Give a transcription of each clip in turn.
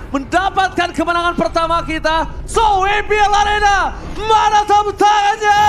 mendapatkan kemenangan pertama kita. So, MPL Arena, mana tepuk tangannya?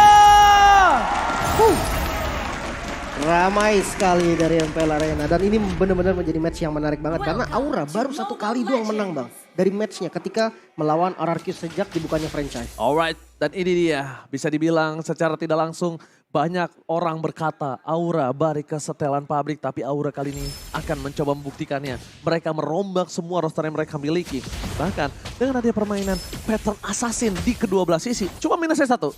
Ramai sekali dari MPL Arena dan ini benar-benar menjadi match yang menarik banget karena Aura baru satu kali doang menang bang dari matchnya ketika melawan RRQ sejak dibukanya franchise. Alright, dan ini dia bisa dibilang secara tidak langsung banyak orang berkata Aura balik ke setelan pabrik, tapi Aura kali ini akan mencoba membuktikannya. Mereka merombak semua roster yang mereka miliki. Bahkan dengan adanya permainan pattern assassin di kedua belah sisi, cuma minusnya satu.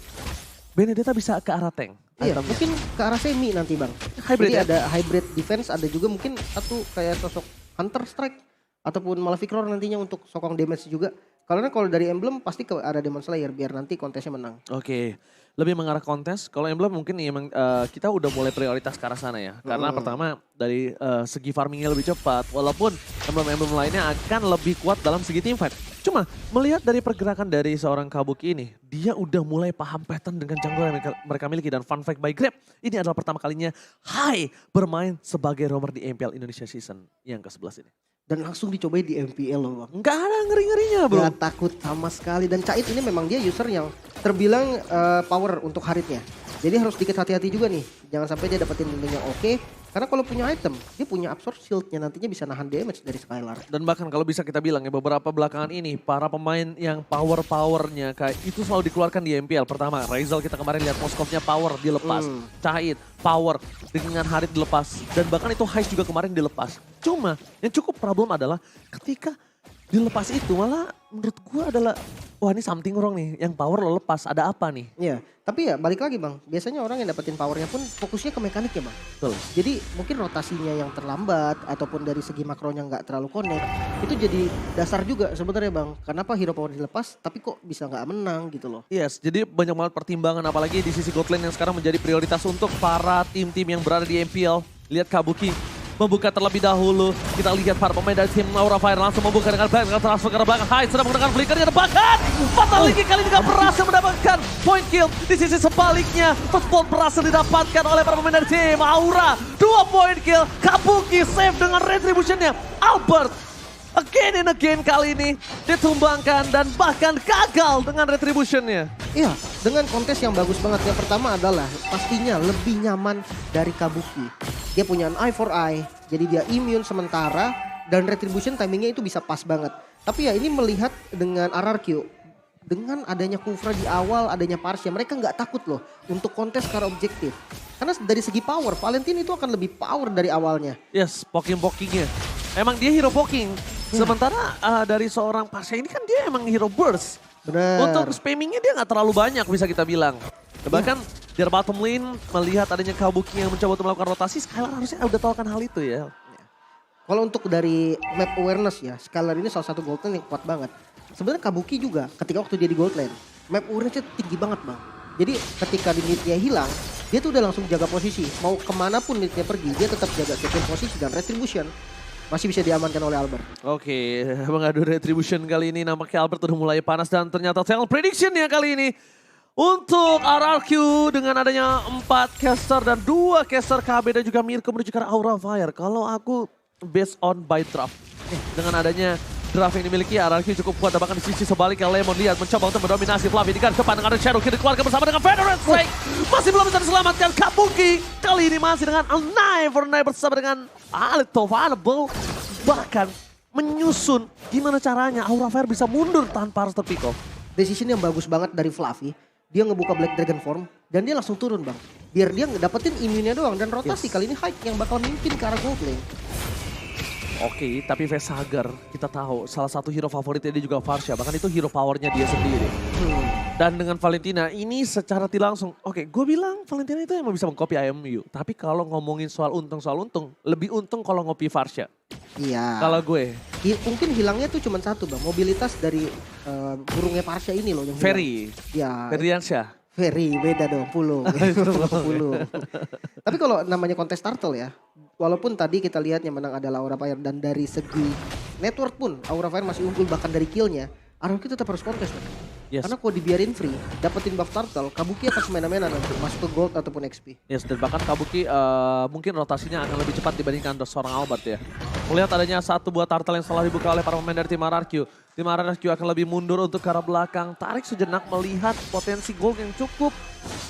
Benedetta bisa ke arah tank. Iya, mungkin ke arah semi nanti bang. Hybrid. Jadi ada hybrid defense, ada juga mungkin satu kayak sosok Hunter Strike ataupun Malefic Roar nantinya untuk sokong damage juga. Karena kalau dari Emblem pasti ke arah Demon Slayer biar nanti kontesnya menang. Oke, lebih mengarah kontes. Kalau Emblem mungkin emang kita udah mulai prioritas ke arah sana ya. Karena pertama dari segi farmingnya lebih cepat. Walaupun Emblem-Emblem lainnya akan lebih kuat dalam segi teamfight. Cuma melihat dari pergerakan dari seorang Kabuki ini, dia udah mulai paham pattern dengan jungle yang mereka miliki. Dan fun fact by Grab, ini adalah pertama kalinya Hai bermain sebagai roamer di MPL Indonesia Season yang ke-11 ini. Dan langsung dicobain di MPL loh bang. Nggak ada ngeri-ngerinya bro. Gak takut sama sekali. Dan Cait ini memang dia user yang terbilang power untuk haritnya. Jadi harus sedikit hati-hati juga nih. Jangan sampai dia dapetin link yang oke. Karena kalau punya item, dia punya absorb shieldnya nantinya bisa nahan damage dari Skylar. Dan bahkan kalau bisa kita bilang ya beberapa belakangan ini para pemain yang power-powernya kayak itu selalu dikeluarkan di MPL. Pertama Rizal kita kemarin lihat Moskovnya power dilepas. Cait power dengan Harit dilepas. Dan bahkan itu Heist juga kemarin dilepas. Cuma yang cukup problem adalah ketika dilepas itu malah menurut gua adalah wah ini something wrong nih. Yang power lo lepas ada apa nih? Iya, tapi ya balik lagi bang. Biasanya orang yang dapetin powernya pun fokusnya ke mekanik ya bang. Betul. Jadi mungkin rotasinya yang terlambat ataupun dari segi makronya nggak terlalu connect. Itu jadi dasar juga sebenarnya bang. Kenapa hero power dilepas tapi kok bisa nggak menang gitu loh. Yes, jadi banyak banget pertimbangan apalagi di sisi Gold Lane yang sekarang menjadi prioritas untuk para tim-tim yang berada di MPL. Lihat Kabuki membuka terlebih dahulu. Kita lihat para pemain dari tim Aura Fire langsung membuka dengan baik. Dengan transfer ke belakang. Hai sedang menggunakan flickernya. Bahkan Fatality kali ini gak berhasil mendapatkan point kill. Di sisi sebaliknya first blood berhasil didapatkan oleh para pemain dari tim Aura. 2 point kill. Kabuki save dengan retributionnya. Albert again and again kali ini ditumbangkan dan bahkan gagal dengan retributionnya. Iya, dengan kontes yang bagus banget. Yang pertama adalah pastinya lebih nyaman dari Kabuki. Dia punya an eye for eye, jadi dia immune sementara dan retribution timingnya itu bisa pas banget. Tapi ya ini melihat dengan RRQ, dengan adanya Kufra di awal, adanya Parsha, mereka nggak takut loh untuk kontes secara objektif. Karena dari segi power, Valentine itu akan lebih power dari awalnya. Yes, poking-pokingnya. Emang dia hero poking. Sementara dari seorang Parsha ini kan dia emang hero burst. Benar. Untuk spammingnya dia nggak terlalu banyak bisa kita bilang. Bahkan di bottom lane melihat adanya Kabuki yang mencoba untuk melakukan rotasi, Skylar harusnya udah tahu kan hal itu ya. Kalau untuk dari map awareness ya, Skylar ini salah satu gold lane yang kuat banget. Sebenarnya Kabuki juga ketika waktu dia di gold lane, map awareness-nya tinggi banget bang. Jadi ketika di mid-nya hilang, dia tuh udah langsung jaga posisi. Mau kemana pun mid-nya pergi, dia tetap jaga second posisi dan retribution masih bisa diamankan oleh Albert. Oke, mengadu retribution kali ini nampaknya Albert udah mulai panas dan ternyata tell prediction-nya kali ini. Untuk RRQ dengan adanya 4 caster dan 2 caster KB dan juga Mirko menuju ke Aura Fire. Kalau aku based on by draft. Dengan adanya draft yang dimiliki RRQ cukup kuat. Bahkan di sisi sebaliknya Lemon lihat mencoba untuk mendominasi Fluffy. Di depan dengan ada Shadow Kid dikeluarkan bersama dengan Veteran Strike. Masih belum bisa diselamatkan Kabuki. Kali ini masih dengan Knife for Knife bersama dengan Alito Vanable. Bahkan menyusun gimana caranya Aura Fire bisa mundur tanpa harus terpick off. Decision yang bagus banget dari Fluffy. Dia ngebuka Black Dragon Form dan dia langsung turun bang. Biar dia dapetin imunnya doang dan rotasi kali ini Hyde yang bakal mimpin ke arah gold lane. Oke, tapi Vesagar kita tahu salah satu hero favoritnya dia juga Farsha. Bahkan itu hero powernya dia sendiri. Dan dengan Valentina ini secara tidak langsung, oke gue bilang Valentina itu emang bisa mengcopy IMU. Tapi kalau ngomongin soal untung, lebih untung kalau ngopi Farsha. Iya. Kalau gue. Mungkin hilangnya tuh cuma satu bang, mobilitas dari burungnya Parsha ini loh yang hilang. Ferry. Ya. Ferdiansyah. Ferry beda dong, Pulo. Pulo. Tapi kalau namanya kontes turtle ya, walaupun tadi kita lihat yang menang adalah Aura Fire dan dari segi network pun Aura Fire masih unggul bahkan dari killnya. RRQ tetap harus kontes. Yes. Karena kalau dibiarin free, dapetin buff turtle, Kabuki akan semena-mena nanti masuk ke gold ataupun XP. Yes, dan bahkan Kabuki mungkin rotasinya akan lebih cepat dibandingkan seorang Albert ya. Melihat adanya satu buah turtle yang salah dibuka oleh para pemain dari tim RRQ. Tim RRQ akan lebih mundur untuk ke arah belakang. Tarik sejenak melihat potensi gold yang cukup.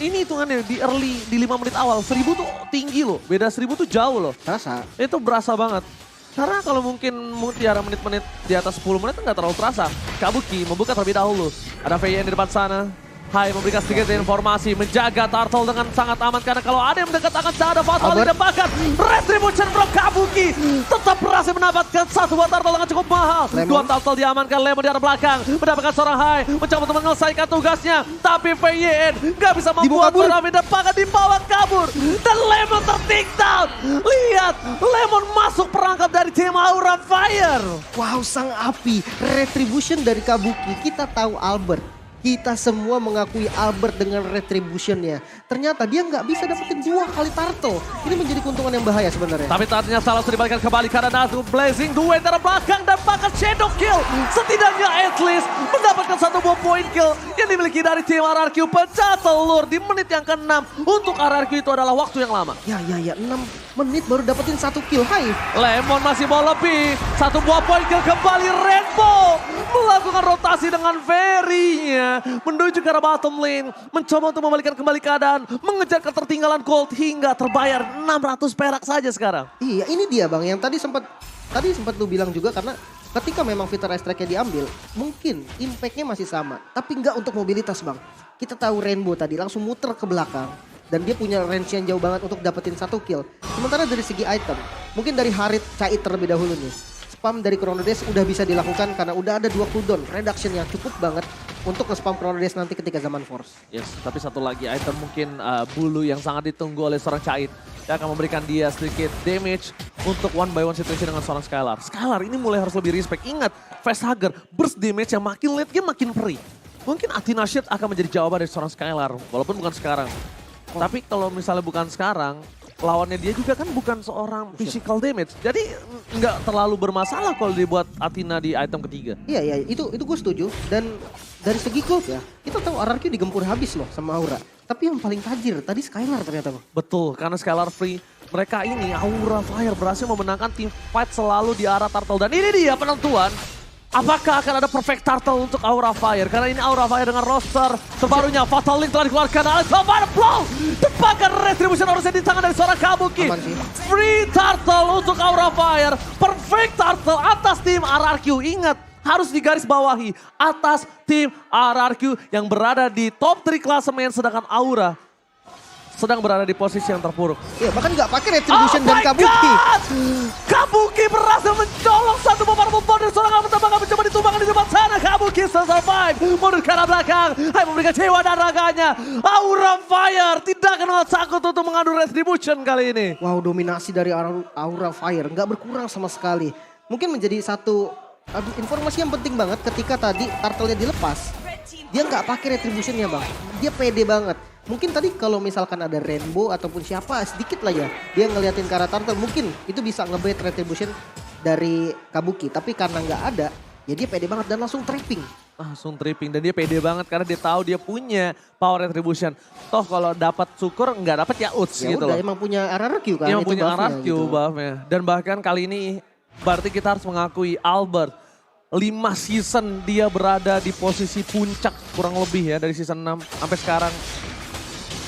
Ini hitungannya di early, di 5 menit awal. 1000 tuh tinggi loh, beda 1000 tuh jauh loh. Terasa. Itu berasa banget. Karena kalau mungkin Mutiara menit-menit di atas 10 menit nggak terlalu terasa. Kabuki membuka terlebih dahulu. Ada VN di depan sana. Hai memberikan sedikit informasi, menjaga turtle dengan sangat aman karena kalau ada yang mendekat akan ada fatal ditembakkan. Retribution from Kabuki tetap berhasil mendapatkan satu buah turtle dengan cukup mahal. Dua turtle diamankan, Lemon di arah belakang mendapatkan seorang Hai mencoba untuk menyelesaikan tugasnya, tapi VN nggak bisa membuat seorang mendapatkan dibawa kabur dan Lemon tertake down. Lihat, Lemon masuk perangkap dari tim Aura Fire. Wow, sang api, retribution dari Kabuki. Kita tahu Albert. Kita semua mengakui Albert dengan retributionnya. Ternyata dia nggak bisa dapetin 2 kali turtle. Ini menjadi keuntungan yang bahaya sebenarnya. Tapi ternyata salah dibalikan kembali karena Natu Blazing Duet dari belakang dan bahkan Shadow Kill. Setidaknya at least mendapatkan satu buah point kill yang dimiliki dari tim RRQ. Pecah telur di menit yang ke-6. Untuk RRQ itu adalah waktu yang lama. Ya, 6 menit baru dapetin 1 kill. Hai. Lemon masih mau lebih. Satu buah point kill kembali Rainbow. Melakukan rotasi dengan Very-nya. Menuju ke arah bottom lane. Mencoba untuk membalikan kembali keadaan. Mengejar ketertinggalan gold hingga terbayar 600 perak saja sekarang. Iya, ini dia Bang yang tadi sempat lu bilang juga karena ketika memang fitur ice track-nya diambil, mungkin impact-nya masih sama. Tapi nggak untuk mobilitas Bang. Kita tahu Rainbow tadi langsung muter ke belakang. Dan dia punya range yang jauh banget untuk dapetin 1 kill. Sementara dari segi item, mungkin dari Harit Cait terlebih dahulu nih. Spam dari Chrono Dash udah bisa dilakukan karena udah ada 2 cooldown. Reduction yang cukup banget untuk nge-spam Chrono Dash nanti ketika zaman Force. Yes, tapi satu lagi item mungkin bulu yang sangat ditunggu oleh seorang Cait. Dia akan memberikan dia sedikit damage untuk 1-by-1 situation dengan seorang Skylar. Skylar ini mulai harus lebih respect. Ingat, Facehugger burst damage yang makin late game makin free. Mungkin Athena Shield akan menjadi jawaban dari seorang Skylar, walaupun bukan sekarang. Tapi kalau misalnya bukan sekarang, lawannya dia juga kan bukan seorang physical damage. Jadi nggak terlalu bermasalah kalau dibuat Athena di item ketiga. Iya, itu gue setuju. Dan dari segi gold ya, kita tahu RRQ digempur habis loh sama Aura. Tapi yang paling tajir tadi Skylar ternyata Bang. Betul, karena Skylar free. Mereka ini Aura Fire berhasil memenangkan team fight selalu di arah turtle. Dan ini dia penentuan. Apakah akan ada perfect turtle untuk Aura Fire? Karena ini Aura Fire dengan roster terbarunya. Fatal Link telah dikeluarkan. Alexander Blow. Tepakan retribution harusnya di tangan dari seorang Kabuki. Free turtle untuk Aura Fire. Perfect turtle atas tim RRQ. Ingat, harus digaris bawahi. Atas tim RRQ yang berada di top 3 klasemen. Sedangkan Aura sedang berada di posisi yang terpuruk. Iya, bahkan nggak pakai retribution dan Kabuki. Kabuki berhasil mencolok satu bombardier dari seorang Albert Tambang mencoba ditumbangkan di depan sana. Kabuki survive, mundur ke arah belakang. Hai memberikan jiwa dan raganya. Aura Fire tidak kenal takut untuk mengadu retribution kali ini. Wow, dominasi dari Aura Fire nggak berkurang sama sekali. Mungkin menjadi satu informasi yang penting banget ketika tadi turtle-nya dilepas. Dia nggak pakai retributionnya Bang. Dia pede banget. Mungkin tadi kalau misalkan ada Rainbow ataupun siapa sedikit lah ya. Dia ngeliatin ke arah turtle mungkin itu bisa nge-bait retribution dari Kabuki. Tapi karena nggak ada ya dia pede banget dan langsung tripping. Langsung tripping dan dia pede banget karena dia tahu dia punya power retribution. Toh kalau dapat syukur nggak dapat ya uts ya gitu udah, loh. emang punya RRQ kan. Yang itu punya buff-nya RRQ gitu. buffnya. Dan bahkan kali ini berarti kita harus mengakui Albert 5 season dia berada di posisi puncak kurang lebih ya dari season 6 sampai sekarang.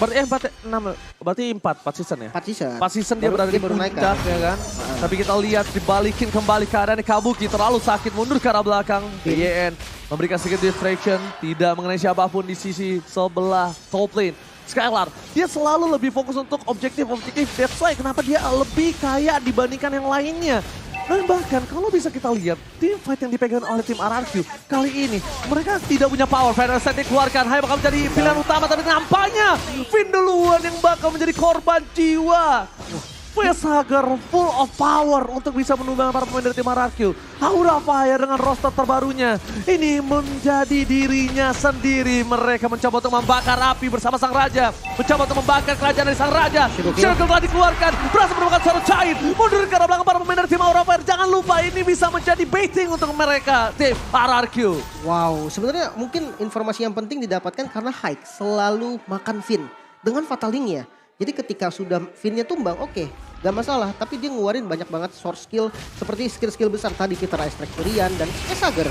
Berarti 4 season ya? 4 season dia berada di puncak ya kan. Tapi kita lihat dibalikin kembali keadaan Kabuki terlalu sakit mundur ke arah belakang. BYN memberikan sedikit distraction, tidak mengenai siapapun di sisi sebelah top lane. Skylar, dia selalu lebih fokus untuk objektif. That's why kenapa dia lebih kaya dibandingkan yang lainnya. Dan bahkan kalau bisa kita lihat tim fight yang dipegang oleh tim RRQ kali ini mereka tidak punya power. Final set dikeluarkan, Hai bakal menjadi pilihan utama tapi nampaknya Finn duluan yang bakal menjadi korban jiwa. Facehugger full of power untuk bisa menumbangkan para pemain dari tim RRQ. Aura Fire dengan roster terbarunya. Ini menjadi dirinya sendiri. Mereka mencoba untuk membakar api bersama Sang Raja. Mencoba untuk membakar kerajaan dari Sang Raja. Circle telah dikeluarkan. Berhasil menemukan seorang cair. Mundur ke arah belakang para pemain dari tim Aura Fire. Jangan lupa ini bisa menjadi baiting untuk mereka. Tim RRQ. Wow, sebenarnya mungkin informasi yang penting didapatkan karena Haik selalu makan Finn dengan Fatal Link-nya. Jadi ketika sudah Finn-nya tumbang, oke, gak masalah. Tapi dia ngeluarin banyak banget source skill seperti skill-skill besar tadi Fitter Strike Furian dan Facehugger.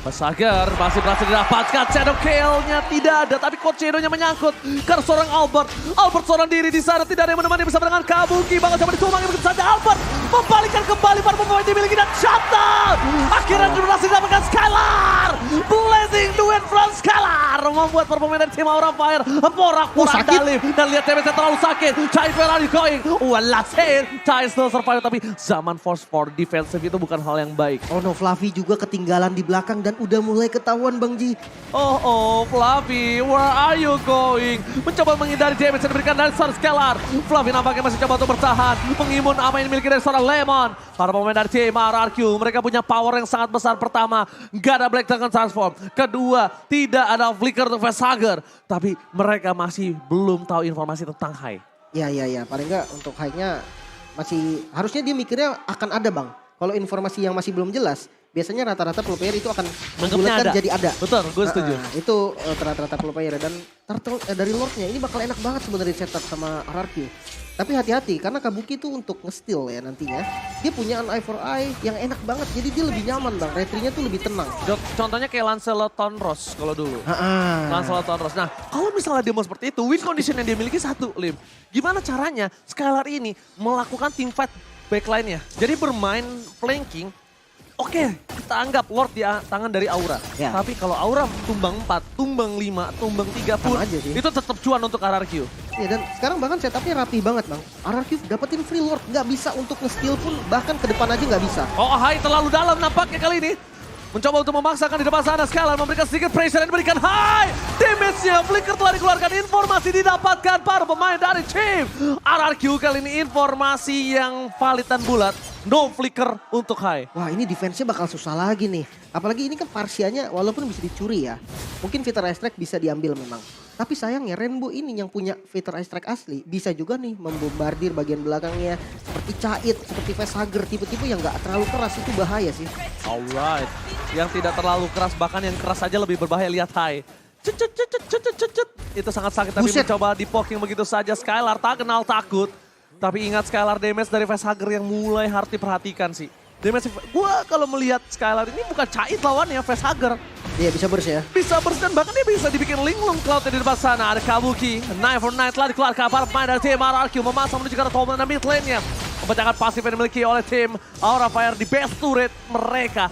Facehugger masih berhasil didapatkan, shadow kill-nya tidak ada, tapi Coach Shadow-nya menyangkut karena seorang Albert. Albert seorang diri di sana, tidak ada yang menemani bersama dengan Kabuki. Bakal coba ditumbangi begitu saja Albert membalikkan kembali para pemain dimiliki dan shutdown. Akhirnya berhasil didapatkan Skylar. Blazing duet from Skylar membuat para pemain dari tim Aura Fire porak-porak dalim. Dan lihat damage-nya terlalu sakit. Chai, where are you going? Last hit. Chai still survive, tapi zaman force for defensive itu bukan hal yang baik. Oh no, Fluffy juga ketinggalan di belakang dan udah mulai ketahuan Bang Ji. Oh, Fluffy, where are you going? Mencoba menghindari damage yang diberikan dari seorang Skylar. Fluffy nampaknya masih coba untuk bertahan. Mengimun apa yang dimiliki dari seorang Lemon. Para pemain dari tim RRQ, mereka punya power yang sangat besar. Pertama, gak ada Black Dragon Transform. Kedua, tidak ada Flicker untuk Facehugger. Tapi mereka masih belum tahu informasi tentang Hai. Ya. Paling nggak untuk Haiknya masih harusnya dia mikirnya akan ada Bang. Kalau informasi yang masih belum jelas, biasanya rata-rata pro player itu akan membulatkan jadi ada. Betul, gue setuju. Itu rata-rata pro player dan turtle dari Lordnya ini bakal enak banget sebenarnya setup sama RRQ. Tapi hati-hati karena Kabuki itu untuk nge-steal ya nantinya. Dia punya an eye for eye yang enak banget. Jadi dia lebih nyaman Bang. Retrinya tuh lebih tenang. Contohnya kayak Lancelot Tonros kalau dulu. Lancelot Tonros. Nah kalau misalnya dia mau seperti itu, win condition yang dia miliki satu, Lim. Gimana caranya Skylar ini melakukan team fight backline-nya. Jadi bermain flanking. Oke, kita anggap Lord di tangan dari Aura. Ya. Tapi kalau Aura tumbang 4, tumbang 5, tumbang 3 pun aja sih. itu tetap cuan untuk RRQ. Ya dan sekarang bahkan setupnya rapi banget Bang. RRQ dapetin free Lord. Gak bisa untuk nge-steal pun bahkan ke depan aja gak bisa. Oh, Hai terlalu dalam nampaknya kali ini. Mencoba untuk memaksakan di depan sana. Skylar memberikan sedikit pressure dan diberikan Hai. Damage-nya Flicker telah dikeluarkan. Informasi didapatkan para pemain dari tim RRQ. Kali ini informasi yang valid dan bulat. No Flicker untuk Hai. Wah ini defense-nya bakal susah lagi nih. Apalagi ini kan Parsianya walaupun bisa dicuri ya. Mungkin Fitter Strike bisa diambil memang. Tapi sayangnya Rainbow ini yang punya Fitter Strike asli. Bisa juga nih membombardir bagian belakangnya. Seperti Cait, seperti Facehugger. Tipe-tipe yang gak terlalu keras itu bahaya sih. Alright. Yang tidak terlalu keras, bahkan yang keras saja lebih berbahaya. Lihat Hai. Cet. Itu sangat sakit tapi Buset. mencoba di-poking begitu saja. Skylar tak kenal takut. Tapi ingat Skylar damage dari Facehugger yang mulai harus diperhatikan sih. Damage, gua kalau melihat Skylar ini bukan Cait lawannya, Facehugger. Dia bisa burst ya. Bisa burst dan bahkan dia bisa dibikin linglung cloud di depan sana. Ada Kabuki, Knife for Night telah dikeluarkan para pemain dari tim RRQ. Memasang menuju ke arah top dan mid lane-nya. Pemecahkan pasif yang dimiliki oleh tim Aura Fire di best turret mereka.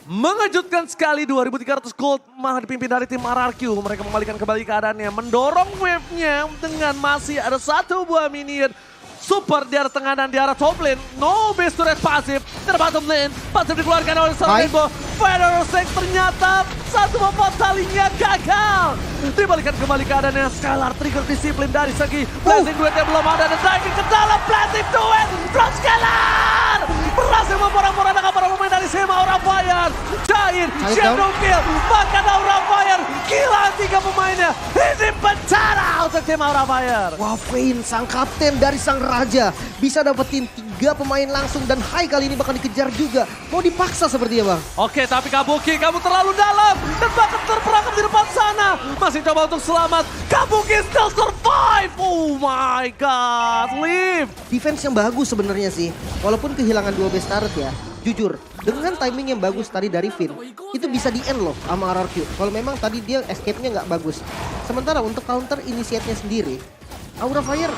Mengejutkan sekali 2.300 gold malah dipimpin dari tim RRQ. Mereka membalikan kembali keadaannya. Mendorong wave-nya dengan masih ada satu buah minion. Super di arah tengah dan di arah top lane. No base turret pasif. Di bottom lane. Pasif dikeluarkan oleh seorang Rainbow. Fireworks ternyata satu membuat talinya gagal. Dibalikan kembali keadaannya. Skylar trigger disiplin dari segi blazing duet yang belum ada. Dan diving ke dalam blazing duet from Skylar. Berhasil memporak-porandakan para pemain dari tim Aura Fire. Giant, Shadow Kill, bahkan Aura Fire. Gila 3 pemainnya. Ini bencana untuk tim Aura Fire. Wah Vayne sang kapten dari sang raja. Bisa dapetin 3 pemain langsung dan Hai kali ini bakal dikejar juga. Mau dipaksa sepertinya Bang. Oke, tapi Kabuki, kamu terlalu dalam. Dan bahkan terperangkap di depan sana. Masih coba untuk selamat. Kabuki still survive. Oh my god, leave. Defense yang bagus sebenarnya sih. Walaupun kehilangan 2 base turret ya. Jujur, dengan timing yang bagus tadi dari Finn, itu bisa di-end loh sama RRQ. Kalau memang tadi dia escape-nya nggak bagus. Sementara untuk counter initiate-nya sendiri, Aura Fire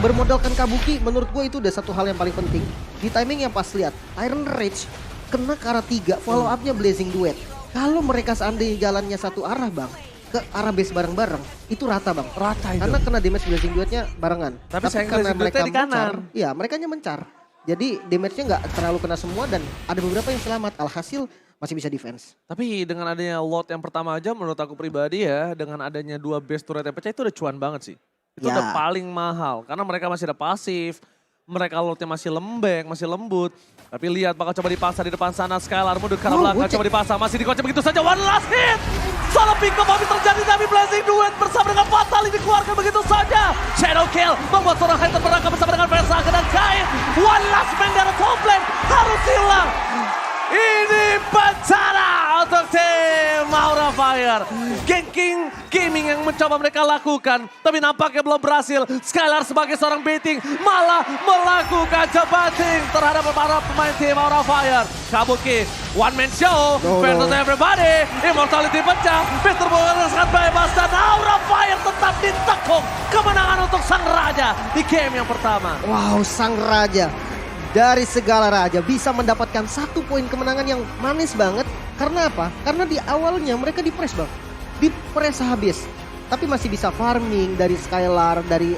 bermodalkan Kabuki menurut gue itu udah satu hal yang paling penting. Di timing yang pas lihat, Iron Rage kena ke arah 3, follow up-nya Blazing Duet. Kalau mereka seandainya jalannya satu arah Bang, ke arah base bareng-bareng, itu rata Bang. Rata itu. Karena kena damage Blazing Duetnya barengan. Tapi sayang karena Blazing mereka Duetnya di kanan. Iya mereka mencar. Jadi damage-nya nggak terlalu kena semua dan ada beberapa yang selamat. Alhasil masih bisa defense. Tapi dengan adanya lot yang pertama aja menurut aku pribadi ya, dengan adanya 2 base turret yang pecah itu udah cuan banget sih. Itu Ya. udah paling mahal. Karena mereka masih ada pasif. Mereka lotnya masih lembek, masih lembut. Tapi lihat bakal coba dipasang di depan sana. Skylar mundur ke arah belakang, Gocek. coba dipasang. Masih dikocok begitu saja. One last hit. Solo pick up habis terjadi tapi Blazing Duet bersama dengan Fatali dikeluarkan begitu saja. Shadow Kill membuat seorang Hunter berangkat bersama dengan Versaka dan Kain. One last man dari top lane harus hilang. Ini bencana untuk tim Aura Fire. Ganking gaming yang mencoba mereka lakukan. Tapi nampaknya belum berhasil. Skylar sebagai seorang baiting malah melakukan jebating terhadap para pemain tim Aura Fire. Kabuki, one man show versus everybody. Immortality pecah. Peter Bowen sangat bebas dan Aura Fire tetap ditekuk. Kemenangan untuk Sang Raja di game yang pertama. Wow, Sang Raja dari segala raja bisa mendapatkan 1 poin kemenangan yang manis banget. Karena apa? Karena di awalnya mereka di-press bang. Di-press habis. Tapi masih bisa farming dari Skylar, dari